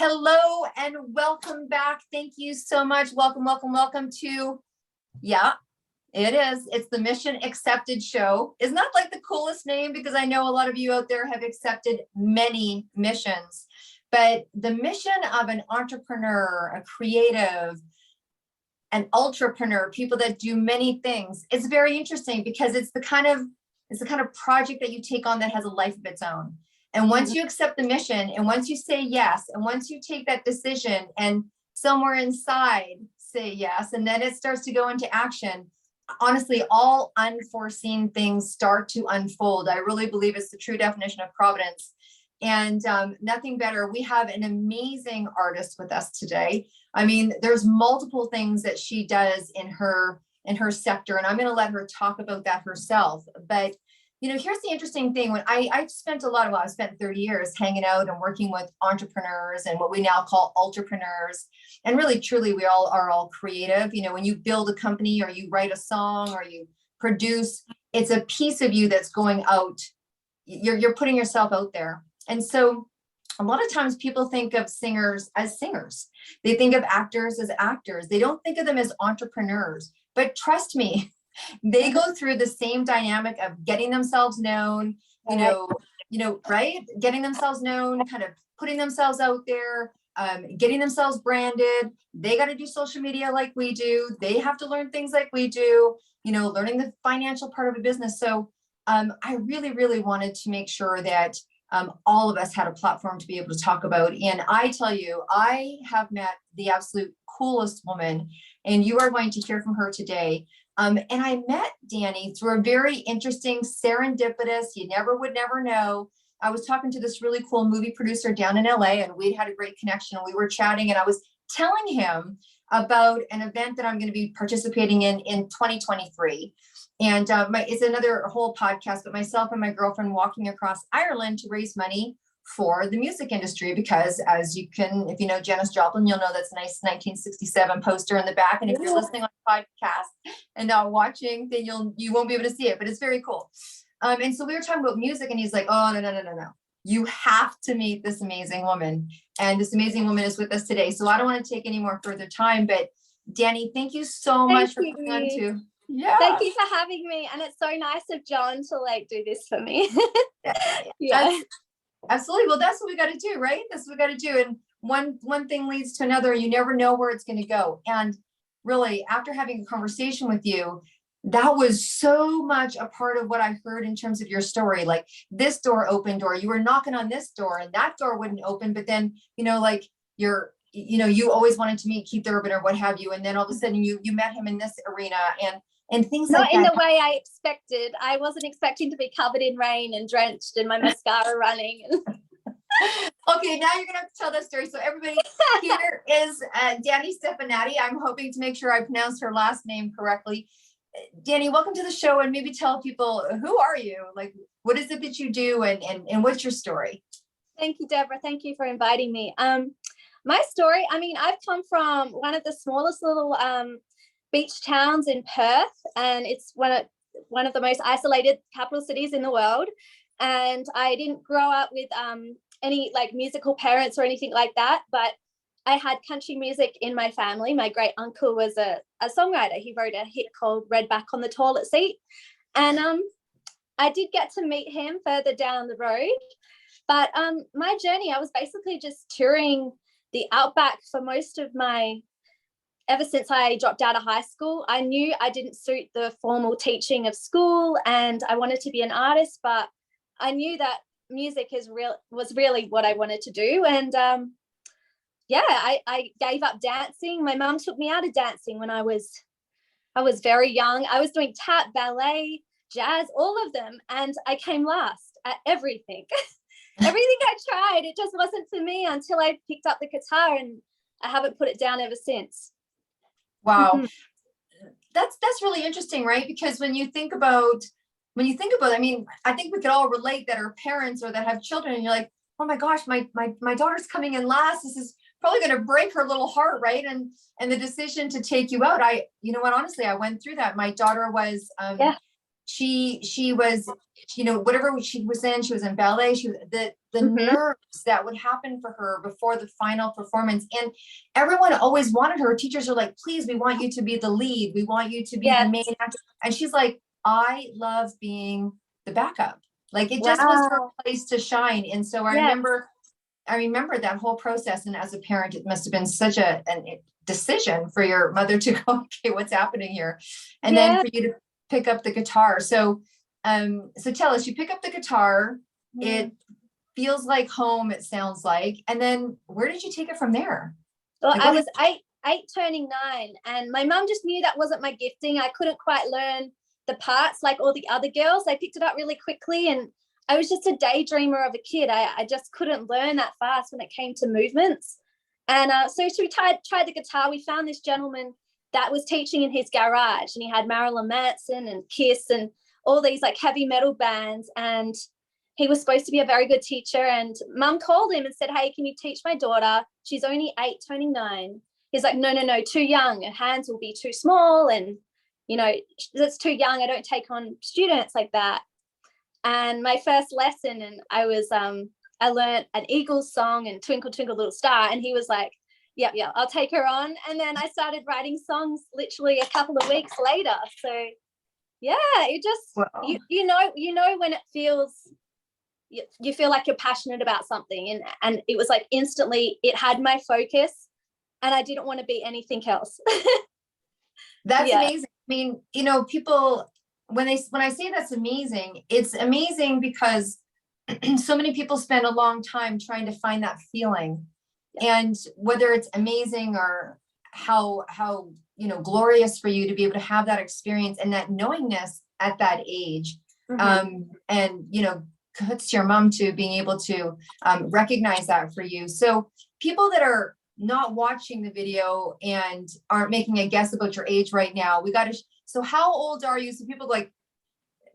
Hello and welcome back. Thank you so much. Welcome to, yeah, it is. It's the Mission Accepted Show. Isn't that like the coolest name? Because I know a lot of you out there have accepted many missions, but the mission of an entrepreneur, a creative, an ultrapreneur, people that do many things, it's very interesting because it's the kind of project that you take on that has a life of its own. And once you accept the mission, and once you say yes, and once you take that decision and somewhere inside say yes, and then it starts to go into action, honestly, all unforeseen things start to unfold. I really believe it's the true definition of providence. And nothing better. We have an amazing artist with us today. I mean, there's multiple things that she does in her sector, and I'm going to let her talk about that herself. But you know, here's the interesting thing. When I spent I spent 30 years hanging out and working with entrepreneurs and what we now call ultrapreneurs. And really, truly, we all are all creative. You know, when you build a company or you write a song or you produce, it's a piece of you that's going out. You're putting yourself out there. And so a lot of times people think of singers as singers. They think of actors as actors. They don't think of them as entrepreneurs. But trust me, they go through the same dynamic of getting themselves known, right? Getting themselves known, kind of putting themselves out there, getting themselves branded. They got to do social media like we do. They have to learn things like we do, you know, learning the financial part of a business. So I really, really wanted to make sure that all of us had a platform to be able to talk about. And I tell you, I have met the absolute coolest woman, and you are going to hear from her today. And I met Danni through a very interesting serendipitous, you would never know. I was talking to this really cool movie producer down in LA, and we had a great connection, and we were chatting, and I was telling him about an event that I'm going to be participating in 2023. And it's another whole podcast, but myself and my girlfriend walking across Ireland to raise money for the music industry, because as you can, if you know Janis Joplin, you'll know that's a nice 1967 poster in the back. And if you're listening on the podcast and not watching, then you won't be able to see it, but it's very cool. And so we were talking about music, and he's like, oh, no. You have to meet this amazing woman. And this amazing woman is with us today. So I don't want to take any more further time, but Danni, thank you so much for coming on to. Yeah. Thank you for having me. And it's so nice of John to like do this for me. Yeah. Absolutely. Well, that's what we got to do, right? That's what we got to do. And one thing leads to another. You never know where it's going to go. And really, after having a conversation with you, that was so much a part of what I heard in terms of your story. Like this door, open door, you were knocking on this door and that door wouldn't open. But then, you know, like you always wanted to meet Keith Urban or what have you. And then all of a sudden you met him in this arena and things like that. Not in the way I expected. I wasn't expecting to be covered in rain and drenched and my mascara running. Okay, now you're going to have to tell that story. So everybody, here is Danni Stefanetti. I'm hoping to make sure I pronounced her last name correctly. Danni, welcome to the show, and maybe tell people, who are you? Like, what is it that you do, and what's your story? Thank you, Deborah. Thank you for inviting me. My story, I mean, I've come from one of the smallest little beach towns in Perth, and it's one of the most isolated capital cities in the world. And I didn't grow up with any like musical parents or anything like that, but I had country music in my family. My great uncle was a songwriter. He wrote a hit called Red Back on the Toilet Seat. And I did get to meet him further down the road. But my journey, I was basically just touring the outback for most of ever since I dropped out of high school. I knew I didn't suit the formal teaching of school, and I wanted to be an artist, but I knew that music was really what I wanted to do. And I gave up dancing. My mum took me out of dancing when I was very young. I was doing tap, ballet, jazz, all of them, and I came last at everything. Everything I tried, it just wasn't for me until I picked up the guitar, and I haven't put it down ever since. Wow. Mm-hmm. That's really interesting, right? Because when you think about, I mean, I think we could all relate that are parents or that have children, and you're like, oh my gosh, my daughter's coming in last. This is probably going to break her little heart, right? And the decision to take you out, you know what, honestly, I went through that. My daughter was she was, whatever she was in ballet, the nerves that would happen for her before the final performance. And everyone always wanted her. Teachers are like, please, we want you to be the lead. We want you to be the main actor. And she's like, I love being the backup. Like it just was her place to shine. And so I remember that whole process. And as a parent, it must have been such a decision for your mother to go, okay, what's happening here? And then for you to pick up the guitar. So tell us, you pick up the guitar, it feels like home, it sounds like. And then where did you take it from there? Well, I was eight turning 9, and my mum just knew that wasn't my gifting. I couldn't quite learn the parts like all the other girls. I picked it up really quickly, and I was just a daydreamer of a kid. I just couldn't learn that fast when it came to movements. And so we tried the guitar. We found this gentleman that was teaching in his garage, and he had Marilyn Manson and Kiss and all these like heavy metal bands. And he was supposed to be a very good teacher. And mum called him and said, hey, can you teach my daughter? She's only 8 turning 9. He's like, no, too young. Her hands will be too small. And, that's too young. I don't take on students like that. And my first lesson, and I learned an Eagles song and Twinkle, Twinkle, Little Star. And he was like, yeah, I'll take her on. And then I started writing songs literally a couple of weeks later. So yeah, it just, you know, when it feels, you feel like you're passionate about something. And it was like instantly it had my focus, and I didn't want to be anything else. That's amazing. I mean, people, when I say that's amazing, it's amazing because so many people spend a long time trying to find that feeling. And whether it's amazing or how glorious for you to be able to have that experience and that knowingness at that age, and kudos to your mom to being able to recognize that for you. So people that are not watching the video and aren't making a guess about your age right now, so how old are you? So people like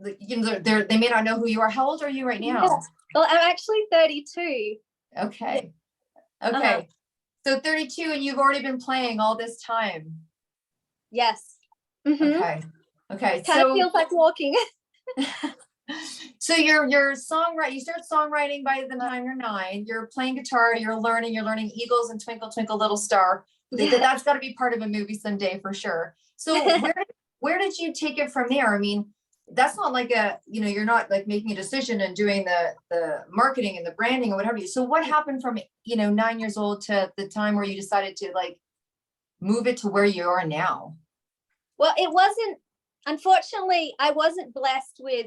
they may not know who you are. How old are you right now? Yeah. Well, I'm actually 32. Okay. So 32, and you've already been playing all this time. Yes. Okay. Kind of feels like walking. So you're songwriting. You start songwriting by the time you're 9. You're playing guitar. You're learning Eagles and Twinkle, Twinkle, Little Star. That's got to be part of a movie someday for sure. So where did you take it from there? I mean, that's not like you're not like making a decision and doing the marketing and the branding or whatever. So what happened from 9 years old to the time where you decided to like move it to where you are now? Well, it wasn't, unfortunately, I wasn't blessed with,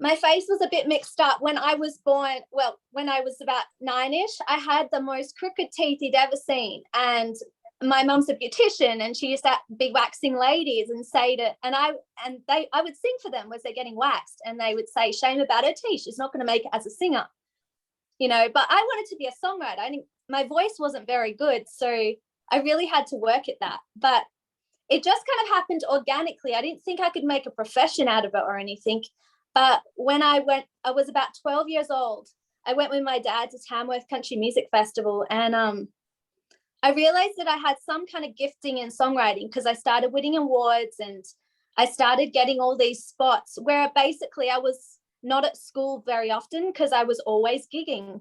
my face was a bit mixed up when I was born. Well, when I was about 9-ish, I had the most crooked teeth you'd ever seen. And my mum's a beautician, and she used to be waxing ladies and say to, I would sing for them as they're getting waxed, and they would say, shame about her teeth, she's not going to make it as a singer, but I wanted to be a songwriter. My voice wasn't very good, so I really had to work at that. But it just kind of happened organically. I didn't think I could make a profession out of it or anything. But when I was about 12 years old. I went with my dad to Tamworth Country Music Festival, and I realized that I had some kind of gifting in songwriting because I started winning awards, and I started getting all these spots where basically I was not at school very often because I was always gigging.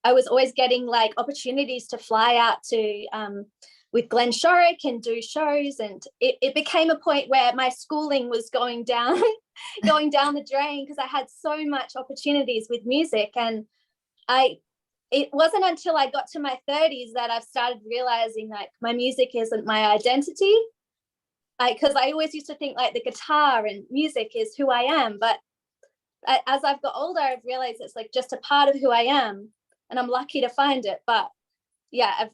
I was always getting like opportunities to fly out to with Glenn Shorrock and do shows, and it became a point where my schooling was going down the drain because I had so much opportunities with music. And it wasn't until I got to my 30s that I've started realizing like my music isn't my identity, because I always used to think like the guitar and music is who I am, but as I've got older, I've realized it's like just a part of who I am, and I'm lucky to find it. But yeah, I've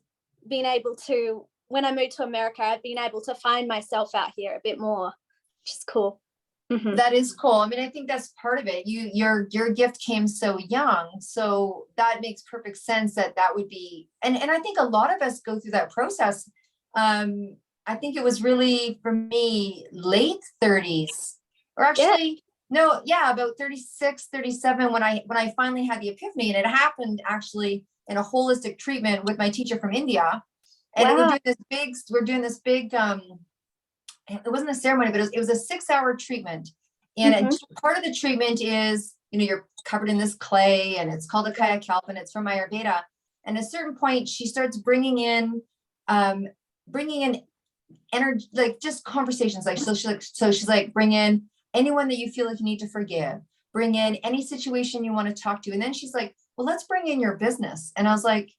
been able to, when I moved to America, I've been able to find myself out here a bit more, which is cool. Mm-hmm. That is cool. I mean, I think that's part of it. Your gift came so young, so that makes perfect sense that would be, and I think a lot of us go through that process. I think it was really for me late 30s, or actually about 36, 37 when I finally had the epiphany, and it happened actually in a holistic treatment with my teacher from India. And we're doing this big it wasn't a ceremony, but it was a 6-hour treatment. And part of the treatment is, you're covered in this clay, and it's called a kayak kelp, and it's from Ayurveda. And at a certain point, she starts bringing in energy, like just conversations. Like, so she's like, bring in anyone that you feel like you need to forgive, bring in any situation you want to talk to. And then she's like, well, let's bring in your business. And I was like,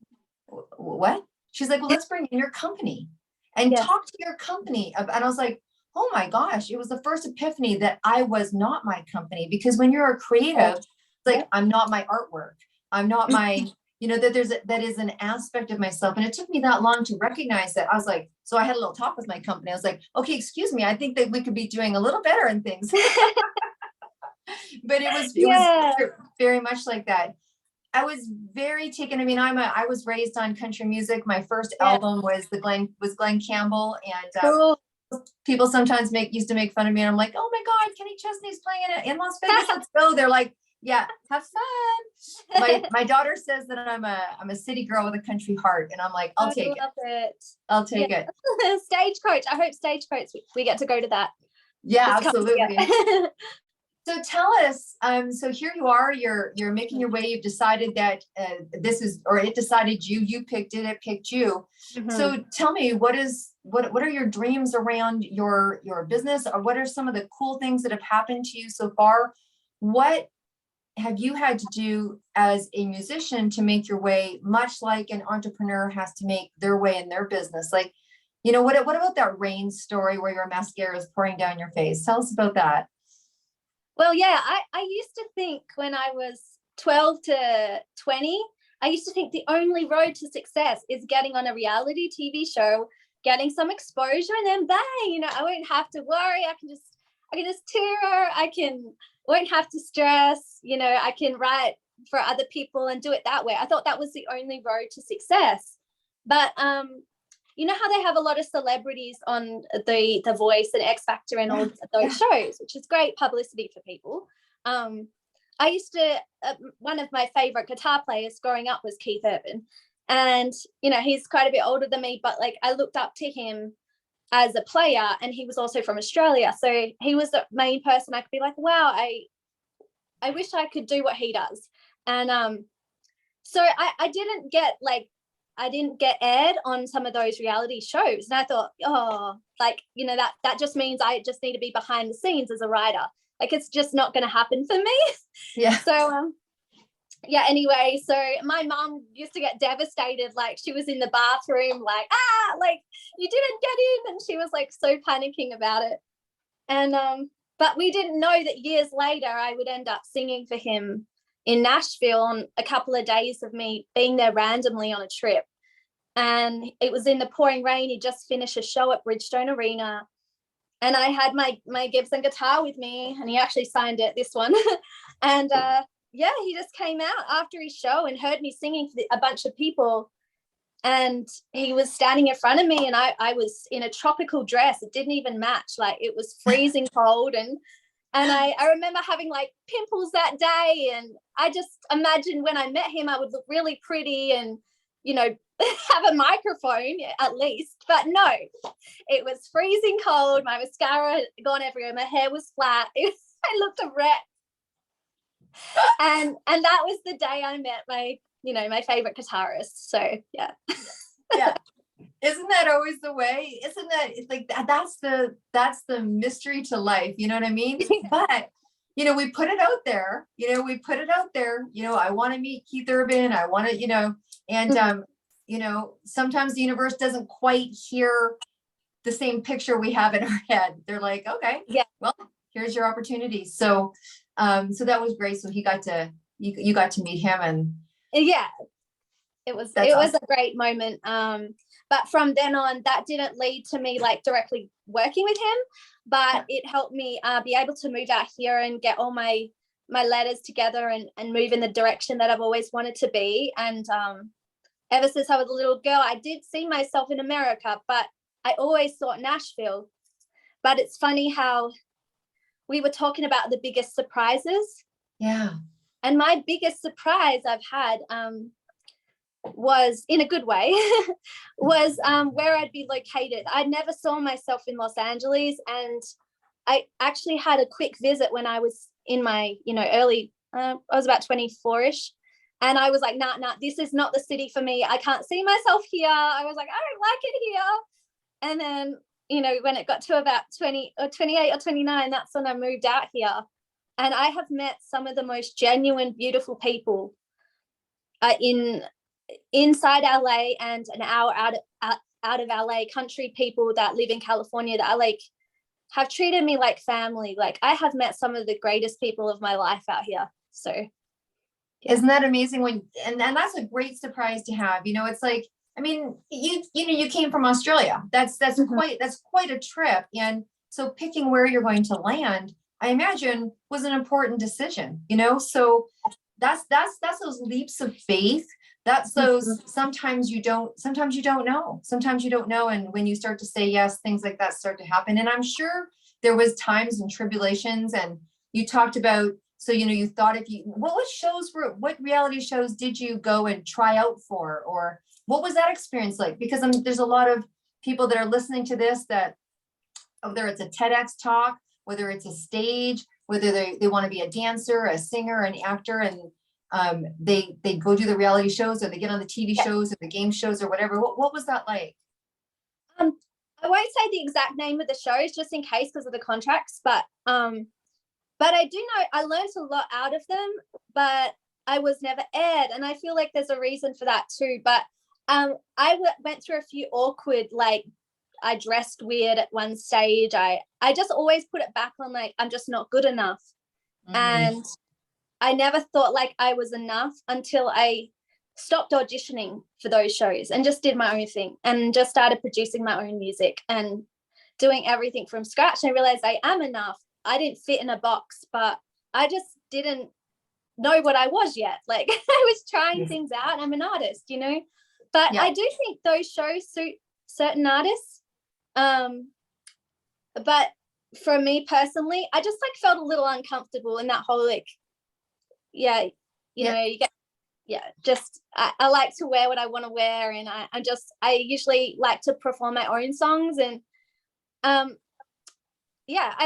what? She's like, well, let's bring in your company and talk to your company. And I was like, oh my gosh, it was the first epiphany that I was not my company. Because when you're a creative, it's like, I'm not my artwork. I'm not my, that is an aspect of myself. And it took me that long to recognize that. I was like, so I had a little talk with my company. I was like, okay, excuse me, I think that we could be doing a little better in things. But it was very much like that. I was very taken. I mean, I was raised on country music. My first album was Glenn Campbell, and people sometimes used to make fun of me, and I'm like, oh my God, Kenny Chesney's playing in Las Vegas. Let's go. They're like, yeah, have fun. My daughter says that I'm a city girl with a country heart, and I'm like, I'll take it. I'll take it. Stagecoach. I hope Stagecoach we get to go to that. Yeah, absolutely. So tell us, so here you are, you're making your way, you've decided that it decided you picked it picked you. So tell me, what are your dreams around your business, or what are some of the cool things that have happened to you so far? What have you had to do as a musician to make your way, much like an entrepreneur has to make their way in their business? Like, what about that rain story where your mascara is pouring down your face? Tell us about that. Well, yeah, I used to think when I was 12 to 20, I used to think the only road to success is getting on a reality TV show, getting some exposure, and then bang, I won't have to worry. I can just tour. Won't have to stress. I can write for other people and do it that way. I thought that was the only road to success. But you know how they have a lot of celebrities on the Voice and X Factor and all those shows, which is great publicity for people. I used to, one of my favorite guitar players growing up was Keith Urban. And, he's quite a bit older than me, but like I looked up to him as a player, and he was also from Australia. So he was the main person I could be like, wow, I wish I could do what he does. And so I didn't get aired on some of those reality shows. And I thought, that just means I just need to be behind the scenes as a writer. Like, it's just not going to happen for me. Yeah. So, anyway, so my mom used to get devastated. Like, she was in the bathroom, like, you didn't get in. And she was like so panicking about it. And, but we didn't know that years later I would end up singing for him in Nashville on a couple of days of me being there randomly on a trip. And it was in the pouring rain. He just finished a show at Bridgestone Arena. And I had my Gibson guitar with me, and he actually signed it, this one. And he just came out after his show and heard me singing for a bunch of people. And he was standing in front of me, and I was in a tropical dress. It didn't even match. Like, it was freezing cold. And I remember having like pimples that day. And I just imagined when I met him, I would look really pretty and, have a microphone at least. But no, it was freezing cold. My mascara had gone everywhere. My hair was flat. I looked a wreck. And that was the day I met my favorite guitarist. So yeah. Yeah. Isn't that always the way? Isn't that, it's like that's the mystery to life, you know what I mean? But we put it out there, I want to meet Keith Urban. I want to, and sometimes the universe doesn't quite hear the same picture we have in our head. They're like, okay, well, here's your opportunity. So that was great. So you got to meet him, and it was a great moment. But from then on, that didn't lead to me like directly working with him, but it helped me be able to move out here and get all my letters together and move in the direction that I've always wanted to be. And ever since I was a little girl, I did see myself in America, but I always thought Nashville. But it's funny how we were talking about the biggest surprises. Yeah. And my biggest surprise I've had, was, in a good way, was where I'd be located. I never saw myself in Los Angeles, and I actually had a quick visit when I was in my, early, I was about 24-ish, and I was like, nah, this is not the city for me. I can't see myself here. I was like, I don't like it here. And then, when it got to about 20 or 28 or 29, that's when I moved out here. And I have met some of the most genuine, beautiful people inside LA and an hour out of LA, country people that live in California that are have treated me like family. Like, I have met some of the greatest people of my life out here. So yeah. Isn't that amazing? And that's a great surprise to have. It's like, I mean, you came from Australia. That's quite a trip. And so picking where you're going to land, I imagine, was an important decision, so that's those leaps of faith. That's those, sometimes you don't know. And when you start to say yes, things like that start to happen. And I'm sure there was times and tribulations, and you talked about, so, you thought what reality shows did you go and try out for, or what was that experience like? Because there's a lot of people that are listening to this that, whether it's a TEDx talk, whether it's a stage, whether they want to be a dancer, a singer, an actor, and they go do the reality shows, or they get on the TV shows or the game shows or whatever. What was that like? I won't say the exact name of the shows just in case because of the contracts, but I do know I learned a lot out of them, but I was never aired, and I feel like there's a reason for that too. But I went through a few awkward, I dressed weird at one stage. I just always put it back on I'm just not good enough. And I never thought I was enough until I stopped auditioning for those shows and just did my own thing and just started producing my own music and doing everything from scratch. And I realized I am enough. I didn't fit in a box, but I just didn't know what I was yet. I was trying things out. I'm an artist, but I do think those shows suit certain artists. But for me personally, I just felt a little uncomfortable in that whole you get I like to wear what I want to wear, and I usually like to perform my own songs, and I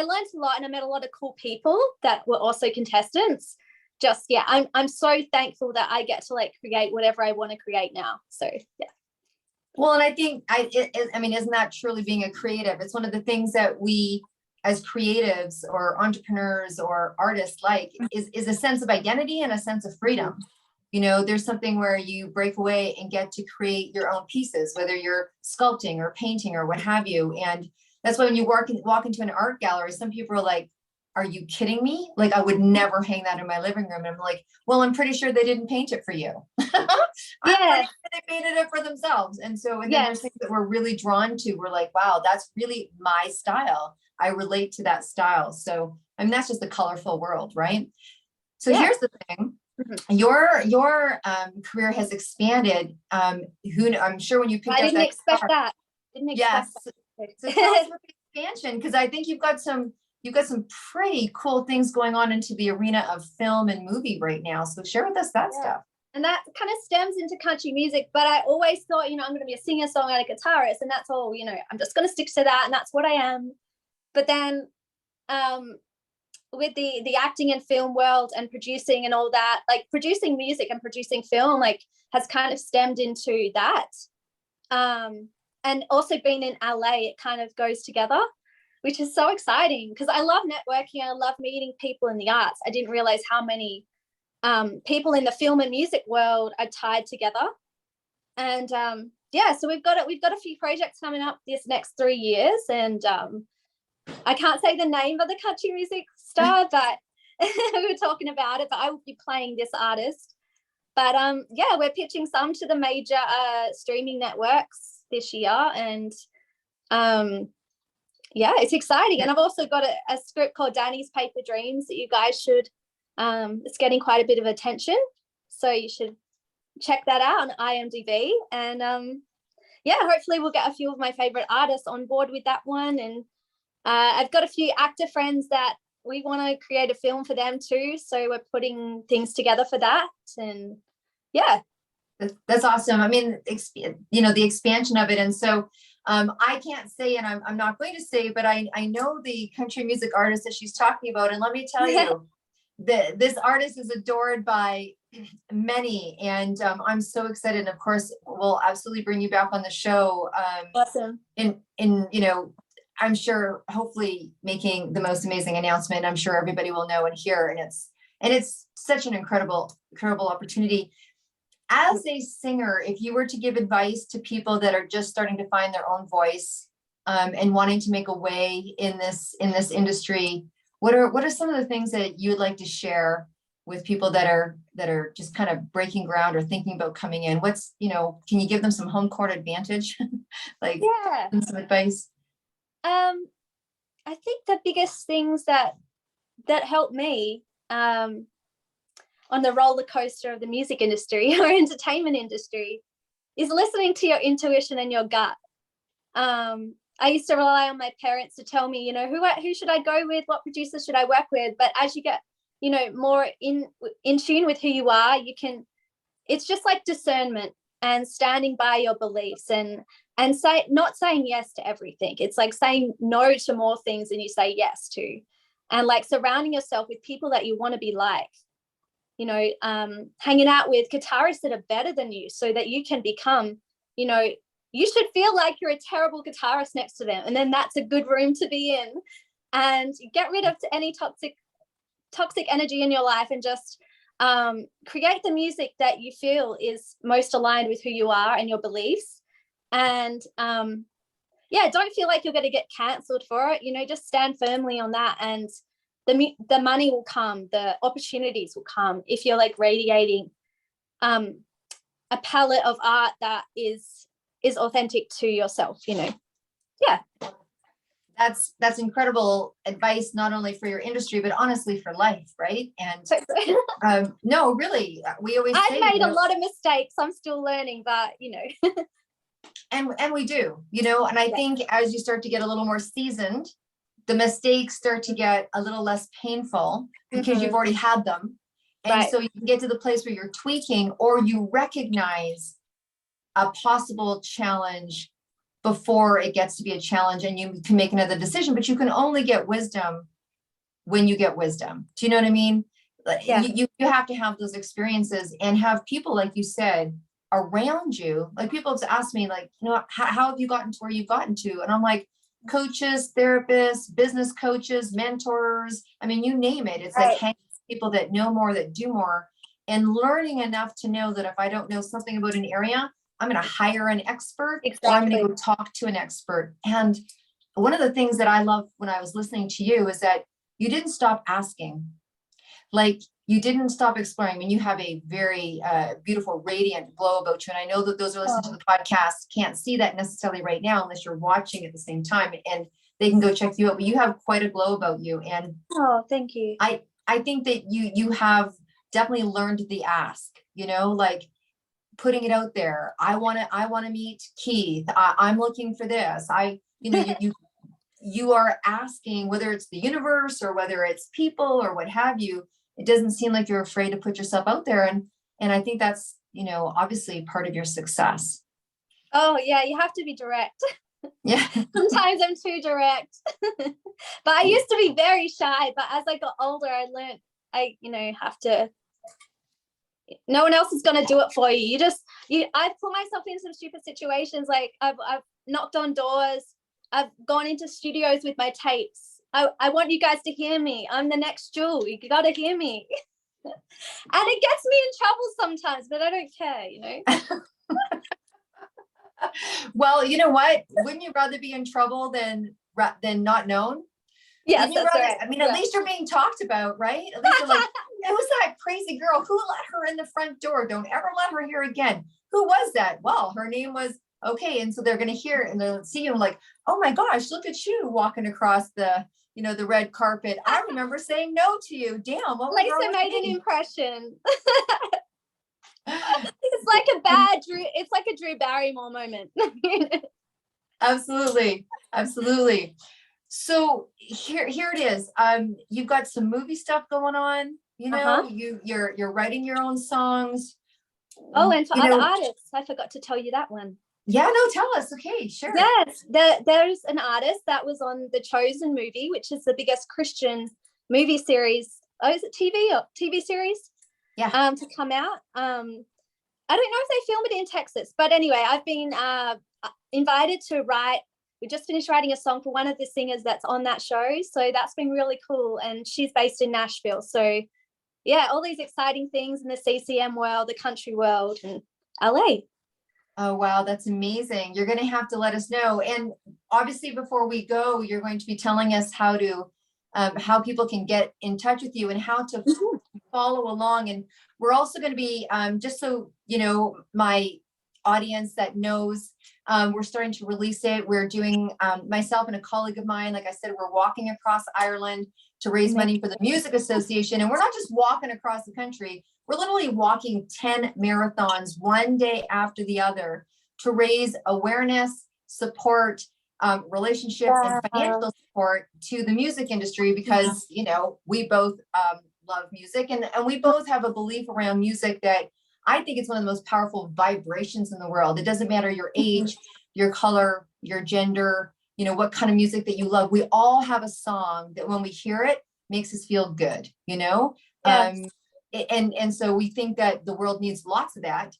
learned a lot, and I met a lot of cool people that were also contestants. I'm so thankful that I get to create whatever I want to create now. So yeah. Well, and I think isn't that truly being a creative? It's one of the things that we as creatives or entrepreneurs or artists is a sense of identity and a sense of freedom. There's something where you break away and get to create your own pieces, whether you're sculpting or painting or what have you. And that's why when you walk into an art gallery, some people are like, are you kidding me? I would never hang that in my living room. And I'm like, well, I'm pretty sure they didn't paint it for you. I'm pretty sure they painted it for themselves. And so, then there's things that we're really drawn to. We're like, wow, that's really my style. I relate to that style. So, that's just a colorful world, right? So here's the thing. Your career has expanded. I'm sure when you picked up I didn't expect that. So tell us about the expansion, because I think you've got some pretty cool things going on into the arena of film and movie right now. So share with us that stuff. And that kind of stems into country music, but I always thought, I'm going to be a singer, songwriter, guitarist, and that's all, I'm just going to stick to that, and that's what I am. But then with the acting and film world and producing and all that, producing music and producing film, has kind of stemmed into that. And also being in LA, it kind of goes together, which is so exciting because I love networking. I love meeting people in the arts. I didn't realize how many people in the film and music world are tied together. And so we've got a few projects coming up this next 3 years, and I can't say the name of the country music star, but we were talking about it, but I will be playing this artist. But we're pitching some to the major streaming networks this year, and it's exciting. And I've also got a script called Danni's Paper Dreams that you guys should, it's getting quite a bit of attention, so you should check that out on IMDb. And hopefully we'll get a few of my favorite artists on board with that one. And I've got a few actor friends that we want to create a film for them too, so we're putting things together for that. And That's awesome. I mean, you know, the expansion of it. And so I can't say, and I'm not going to say, but I know the country music artist that she's talking about. And let me tell you, this artist is adored by many. And I'm so excited. And of course, we'll absolutely bring you back on the show. Awesome. In, you know, I'm sure hopefully making the most amazing announcement. I'm sure everybody will know and hear. And it's such an incredible opportunity. As a singer, if you were to give advice to people that are just starting to find their own voice and wanting to make a way in this industry, what are some of the things that you would like to share with people that are just kind of breaking ground or thinking about coming in? What's, you know, can you give them some home court advantage? Like, Yeah. some advice? I think the biggest things that helped me on the roller coaster of the music industry or entertainment industry is listening to your intuition and your gut. I used to rely on my parents to tell me, you know, who should I go with, what producer should I work with? But as you get, you know, more in tune with who you are, it's just like discernment and standing by your beliefs and not saying yes to everything. It's like saying no to more things than you say yes to, and like surrounding yourself with people that you want to be like, you know, hanging out with guitarists that are better than you so that you can become, you know, you should feel like you're a terrible guitarist next to them. And then that's a good room to be in, and get rid of any toxic energy in your life and just create the music that you feel is most aligned with who you are and your beliefs. And don't feel like you're going to get cancelled for it. You know, just stand firmly on that, and the money will come, the opportunities will come if you're like radiating a palette of art that is authentic to yourself, you know. Yeah. That's incredible advice, not only for your industry, but honestly for life, right? And no, really, we always say, I've made a lot of mistakes. I'm still learning, but you know. and we do, you know, and I think as you start to get a little more seasoned, the mistakes start to get a little less painful because you've already had them. And so you can get to the place where you're tweaking, or you recognize a possible challenge before it gets to be a challenge, and you can make another decision. But you can only get wisdom when you get wisdom. Do you know what I mean? Yeah. You have to have those experiences and have people, like you said, around you. Like, people have asked me, like, you know, how have you gotten to where you've gotten to? And I'm like, coaches, therapists, business coaches, mentors. I mean, you name it. It's like hanging with people that know more, that do more, and learning enough to know that if I don't know something about an area, I'm going to hire an expert, or I'm going to go talk to an expert. And one of the things that I love when I was listening to you is that you didn't stop asking. Like, you didn't stop exploring. I mean, you have a very beautiful, radiant glow about you. And I know that those who listen to the podcast can't see that necessarily right now, unless you're watching at the same time, and they can go check you out. But you have quite a glow about you. And thank you. I think that you have definitely learned the ask, you know, like putting it out there. I want to meet Keith. I'm looking for this. You are asking, whether it's the universe or whether it's people or what have you. It doesn't seem like you're afraid to put yourself out there. And I think that's, you know, obviously part of your success. Oh yeah, you have to be direct. Yeah. Sometimes I'm too direct. But I used to be very shy, but as I got older, I learned have to, no one else is going to do it for you. I've put myself in some stupid situations. Like I've knocked on doors. I've gone into studios with my tapes. I want you guys to hear me. I'm the next Jewel. You got to hear me. And it gets me in trouble sometimes, but I don't care, you know. Well, you know what? Wouldn't you rather be in trouble than not known? Yes, that's right. I mean, at least you're being talked about, right? At least you're like, who's that crazy girl? Who let her in the front door? Don't ever let her here again. Who was that? Well, her name was, okay. And so they're going to hear it and they'll see you like, oh my gosh, look at you walking across the red carpet. I remember saying no to you. Damn. Lisa made an impression. It's like a Drew Barrymore moment. Absolutely. Absolutely. So here it is. You've got some movie stuff going on, you know, you're writing your own songs. Oh, and for other know, artists, I forgot to tell you that one. yeah, no, tell us. Okay, sure. Yes, there's an artist that was on the Chosen movie, which is the biggest Christian movie series. Oh, is it TV series? Yeah. To come out. I don't know if they filmed it in Texas, but anyway, I've been invited to write. We just finished writing a song for one of the singers that's on that show, so that's been really cool. And she's based in Nashville, so yeah, all these exciting things in the CCM world, the country world, and LA. Oh, wow, that's amazing. You're going to have to let us know. And obviously, before we go, you're going to be telling us how people can get in touch with you and how to follow along. And we're also going to be, just so you know, my audience that knows, we're starting to release it. We're doing, myself and a colleague of mine, like I said, we're walking across Ireland to raise money for the Music Association. And we're not just walking across the country. We're literally walking 10 marathons one day after the other to raise awareness, support, relationships, and financial support to the music industry, because, you know, we both love music, and we both have a belief around music that I think it's one of the most powerful vibrations in the world. It doesn't matter your age, your color, your gender, you know, what kind of music that you love. We all have a song that when we hear it makes us feel good, you know? Yes. And so we think that the world needs lots of that.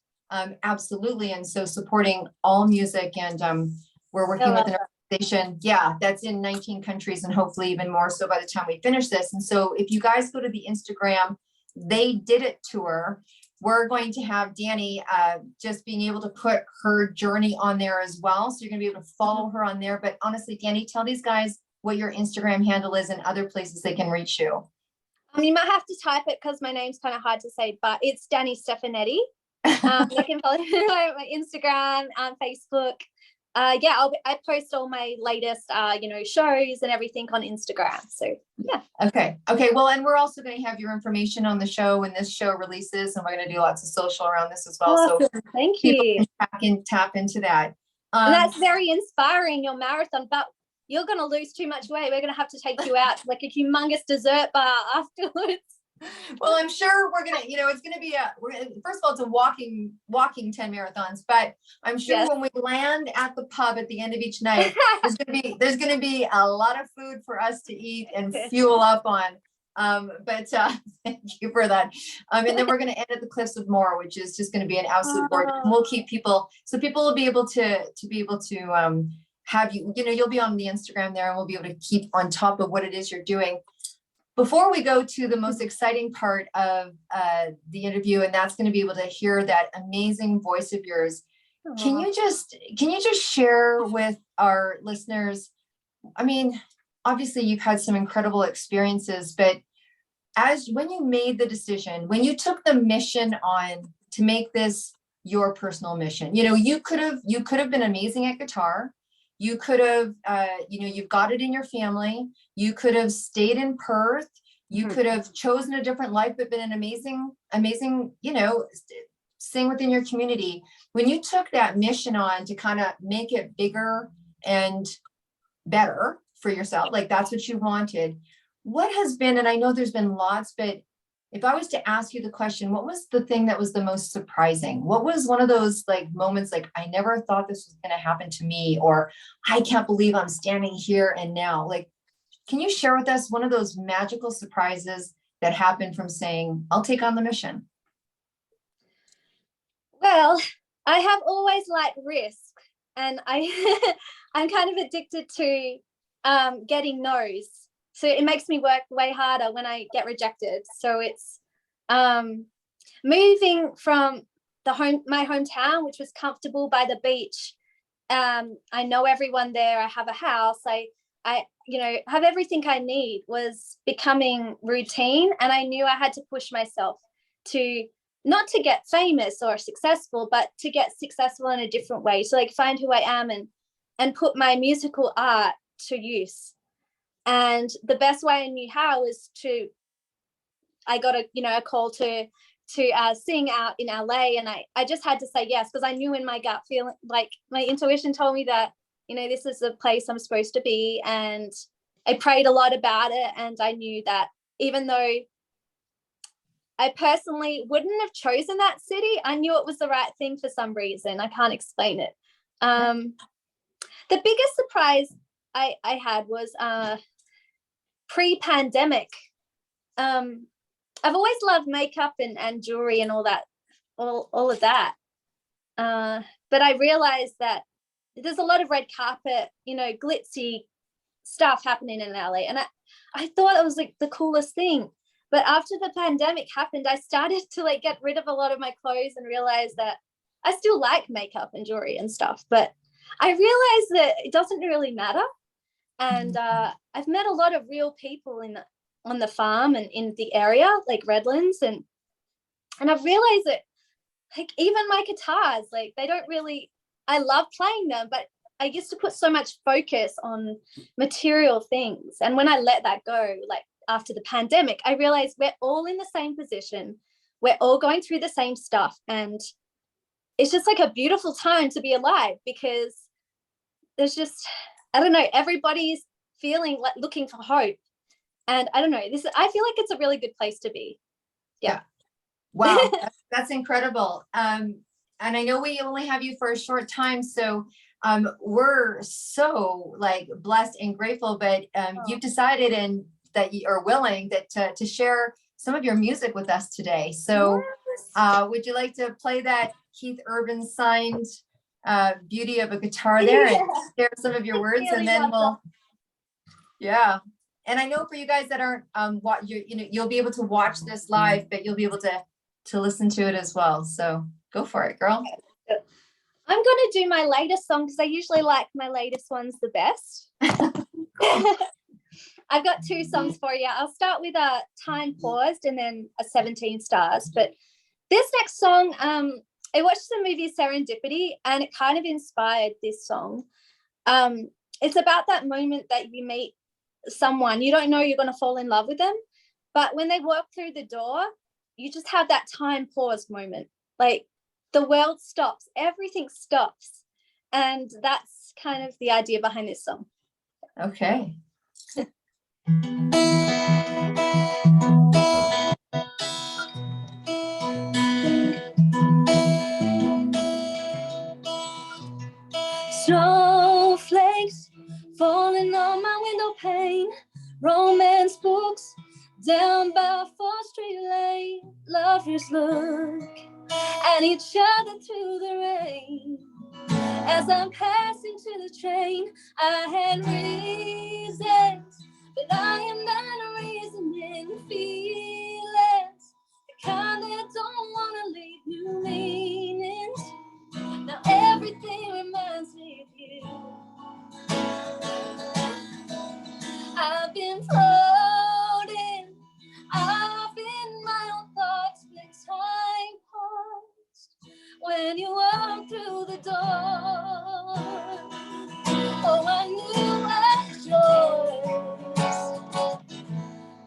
Absolutely. And so supporting all music, and we're working with an organization, that's in 19 countries and hopefully even more so by the time we finish this. And so if you guys go to the Instagram, They Did It tour, we're going to have Danni just being able to put her journey on there as well. So you're going to be able to follow her on there. But honestly, Danni, tell these guys what your Instagram handle is and other places they can reach you. You might have to type it because my name's kind of hard to say, but it's Danni Stefanetti. You can follow my Instagram, Facebook. I post all my latest, shows and everything on Instagram. So yeah. Okay. Well, and we're also going to have your information on the show when this show releases, and we're going to do lots of social around this as well. Awesome. So thank you. Can tap into that. And that's very inspiring, your marathon, but you're going to lose too much weight. We're going to have to take you out like a humongous dessert bar afterwards. Well, I'm sure we're going to, it's going to be first of all, it's a walking 10 marathons, but I'm sure when we land at the pub at the end of each night, there's going to be a lot of food for us to eat and fuel up on. But thank you for that. And then we're going to end at the Cliffs of Moher, which is just going to be an absolute gorgeous. We'll keep people will be able to have you, you'll be on the Instagram there, and we'll be able to keep on top of what it is you're doing. Before we go to the most exciting part of the interview, and that's going to be able to hear that amazing voice of yours, can you just share with our listeners? I mean, obviously you've had some incredible experiences, but when you made the decision, when you took the mission on to make this your personal mission, you could have been amazing at guitar. You could have, you've got it in your family. You could have stayed in Perth. You could have chosen a different life, but been an amazing, sing within your community. When you took that mission on to kind of make it bigger and better for yourself, like that's what you wanted. What has been, and I know there's been lots, but if I was to ask you the question, what was the thing that was the most surprising? What was one of those moments I never thought this was going to happen to me, or I can't believe I'm standing here and now? Can you share with us one of those magical surprises that happened from saying, I'll take on the mission? Well, I have always liked risk, and I'm kind of addicted to getting no's. So it makes me work way harder when I get rejected. So it's moving from my hometown, which was comfortable by the beach. I know everyone there. I have a house. I have everything I need, was becoming routine. And I knew I had to push myself to not to get famous or successful, but to get successful in a different way. So find who I am and put my musical art to use. And the best way I knew how was I got a call to sing out in LA, and I just had to say yes, because I knew in my gut feeling, my intuition told me that, this is the place I'm supposed to be. And I prayed a lot about it, and I knew that even though I personally wouldn't have chosen that city. I knew it was the right thing for some reason. I can't explain it. The biggest surprise I had was pre-pandemic. I've always loved makeup and jewelry and all that, all of that. But I realized that there's a lot of red carpet, you know, glitzy stuff happening in LA. And I thought it was like the coolest thing. But after the pandemic happened, I started to like get rid of a lot of my clothes and realize that I still like makeup and jewelry and stuff. But I realized that it doesn't really matter. And I've met a lot of real people on the farm and in the area, like Redlands. And I've realized that like even my guitars, like they don't really, I love playing them, but I used to put so much focus on material things. And when I let that go, like after the pandemic, I realized we're all in the same position. We're all going through the same stuff. And it's just like a beautiful time to be alive, because there's just, I don't know, everybody's feeling like looking for hope. And I don't know, I feel like it's a really good place to be. Yeah. Wow, that's incredible. And I know we only have you for a short time, so we're so like blessed and grateful, but you've decided and that you are willing to share some of your music with us today. So would you like to play that Keith Urban signed Beauty of a Guitar there and share some of your words, and then we'll, yeah. And I know for you guys that aren't you'll be able to watch this live, but you'll be able to listen to it as well. So go for it, girl. I'm gonna do my latest song because I usually like my latest ones the best. I've got two songs for you. I'll start with a Time Paused and then a 17 Stars. But this next song, I watched the movie Serendipity and it kind of inspired this song. It's about that moment that you meet someone, you don't know you're going to fall in love with them, but when they walk through the door, you just have that time pause moment. Like the world stops, everything stops. And that's kind of the idea behind this song. Okay. Snowflakes falling on my window pane, romance books down by 4th Street Lane. Lovers look at each other through the rain. As I'm passing to the train, I had reasons, but I am not reasoning feelings, the kind that don't want to leave new meanings. Now everything reminds me of you. I've been floating, I've been my own thoughts, but time paused when you walked through the door. Oh, I knew I was yours,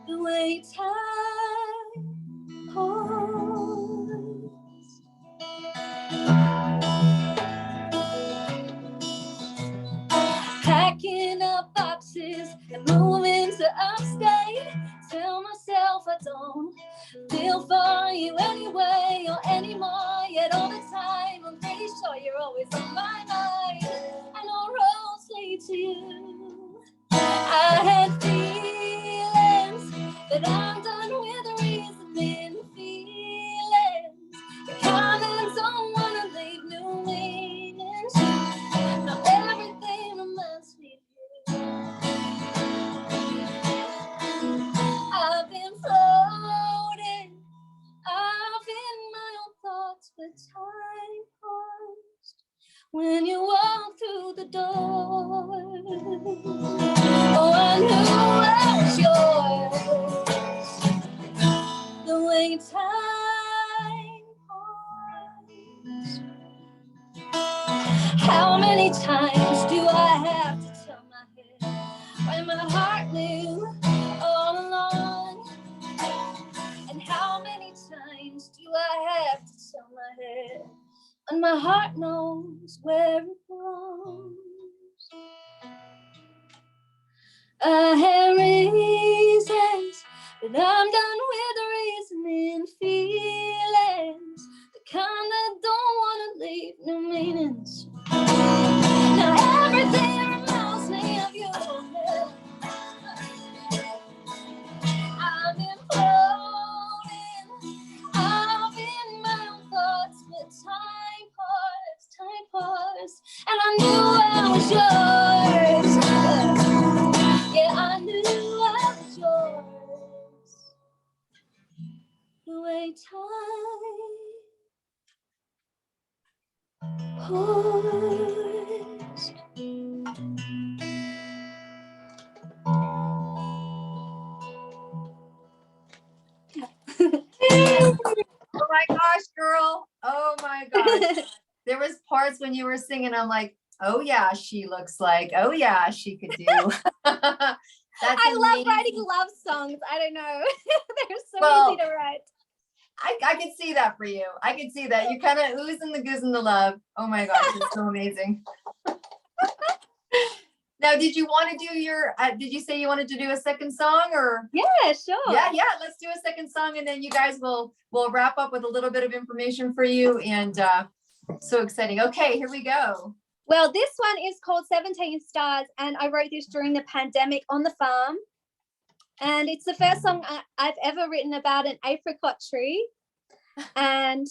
the way time paused. Packing up boxes and moving to upstate. Tell myself I don't feel for you anyway or anymore. Yet all the time I'm pretty sure you're always on my mind. I know roads lead to you. I had feelings, but I'm done with reasoning feelings. The comments don't want to leave new meanings. Now everything reminds me of you. I've been floating, I've been my own thoughts, but time paused when you walked through the door. Oh, I knew I was yours, the way time paused. How many times do I have to tell my head when my heart knew all along? And how many times do I have to tell my head when my heart knows where it belongs? I had reasons, but But I'm done with reasoning feelings, the kind that don't want to leave no meanings. Now everything reminds me of you. I'm imploding, I've been my own thoughts, but time paused, and I knew I was yours. Yeah, I knew I was yours. The way time paused. Oh my gosh, girl. Oh my gosh. There was parts when you were singing, I'm like, oh yeah, she looks like, oh yeah, she could do. I love writing love songs. I don't know. They're so easy to write. I could see that for you. I could see that. You're kind of oozing the goose and the love. Oh my gosh, it's so amazing. Now, did you want to do your, did you say you wanted to do a second song or? Yeah, sure. Yeah, let's do a second song and then you guys will wrap up with a little bit of information for you and so exciting. Okay, here we go. Well, this one is called 17 Stars and I wrote this during the pandemic on the farm. And it's the first song I've ever written about an apricot tree. And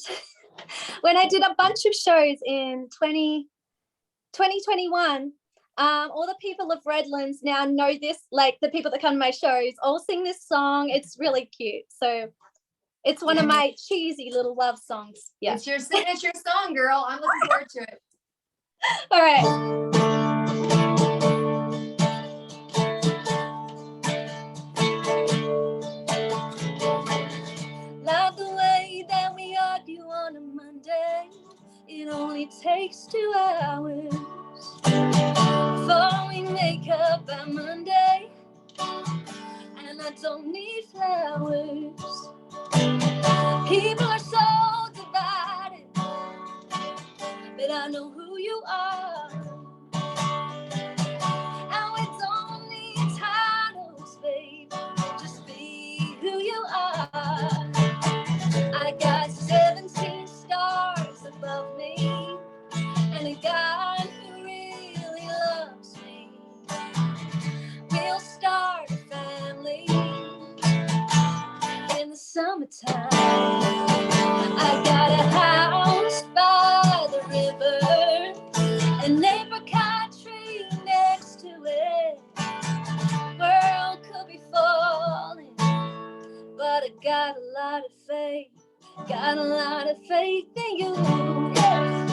when I did a bunch of shows in 2021, all the people of Redlands now know this, like the people that come to my shows all sing this song. It's really cute. So it's one of my cheesy little love songs. Yeah. It's your signature song, girl. I'm looking forward to it. All right. Love the way that we argue on a Monday. It only takes 2 hours before we make up by Monday. And I don't need flowers. People are so divided, but I know who you are. And we don't need titles, babe. Just be who you are. I got 17 stars above me, and a God who really loves me. We'll start a family in the summertime. I got a house by the river, an apricot tree next to it. World could be falling, but I got a lot of faith. Got a lot of faith in you. Yeah.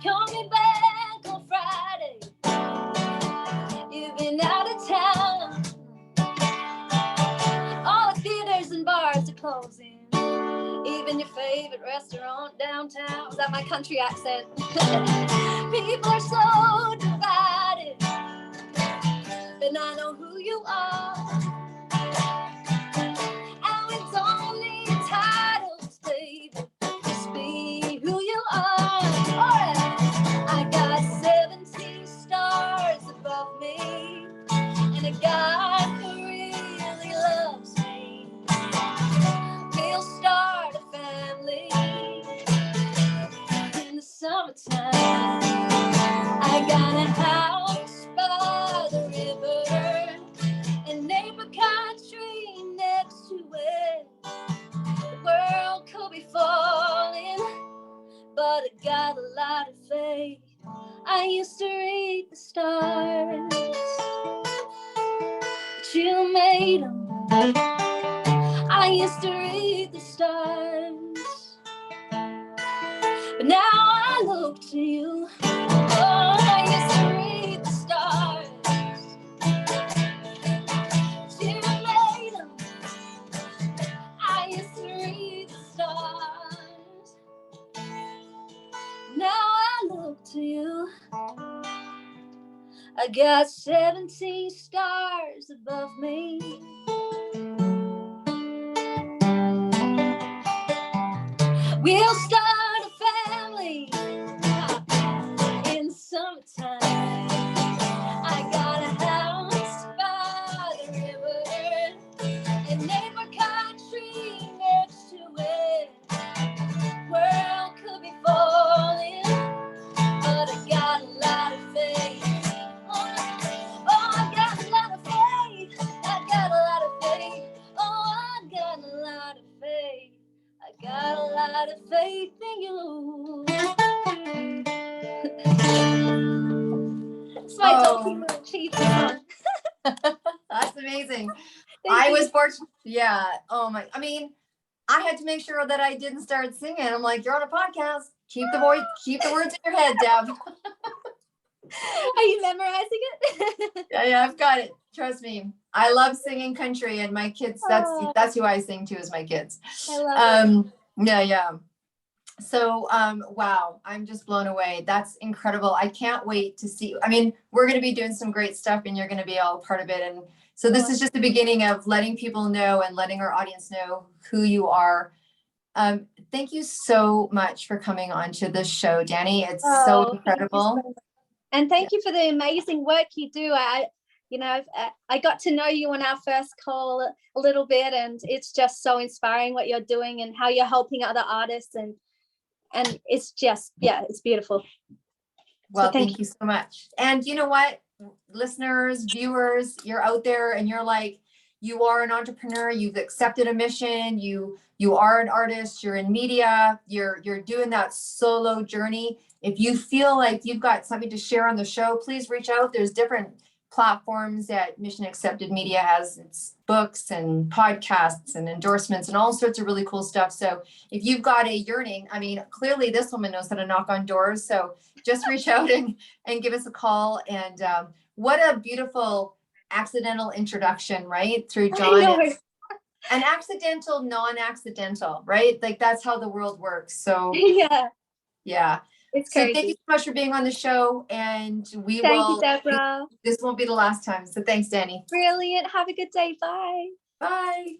Call me back on Friday. You've been out of town. All the theaters and bars are closing. Even your favorite restaurant downtown. Is that my country accent? People are so divided, but I know who you are. And we don't need titles, baby. Just be who you are. All right. I got 17 stars above me, and a God who really loves me. We'll start a family in the summertime. I got a house by the river, an apricot tree next to it. The world could be falling, but I got a lot of faith. I used to read the stars, but you made them. I used to read the stars, but now I look to you. Oh, I used to read the stars, but you made them. I used to read the stars, now I look to you. I got 17 stars above me. We'll start a family in summertime. I got a house by the lot of faith in you. It's my doggy little cheesy song. That's amazing. Thank I you. was fortunate. Yeah. Oh my. I mean, I had to make sure that I didn't start singing. I'm like, you're on a podcast. Keep the voice, keep the words in your head, Deb. Are you memorizing it? Yeah, I've got it. Trust me. I love singing country, and my kids, that's who I sing to, is my kids. I love it. Yeah. So, wow, I'm just blown away. That's incredible. I can't wait to see. I mean, we're going to be doing some great stuff, and you're going to be all part of it. And so this is just the beginning of letting people know and letting our audience know who you are. Thank you so much for coming on to this show, Danni. It's so incredible. And thank you for the amazing work you do. I got to know you on our first call a little bit, and it's just so inspiring what you're doing and how you're helping other artists, and it's just, yeah, it's beautiful. Well, so thank you so much. And you know what, listeners, viewers, you're out there and you're like, you are an entrepreneur, you've accepted a mission, you are an artist, you're in media, you're doing that solo journey. If you feel like you've got something to share on the show, please reach out. There's different platforms that Mission Accepted Media has. It's books and podcasts and endorsements and all sorts of really cool stuff. So if you've got a yearning, I mean, clearly this woman knows how to knock on doors. So just reach out and give us a call. And what a beautiful accidental introduction, right? Through John. An accidental, non-accidental, right? Like that's how the world works. So yeah. It's crazy. So thank you so much for being on the show, and thank you, Deborah. This won't be the last time. So thanks, Danni. Brilliant. Have a good day. Bye. Bye.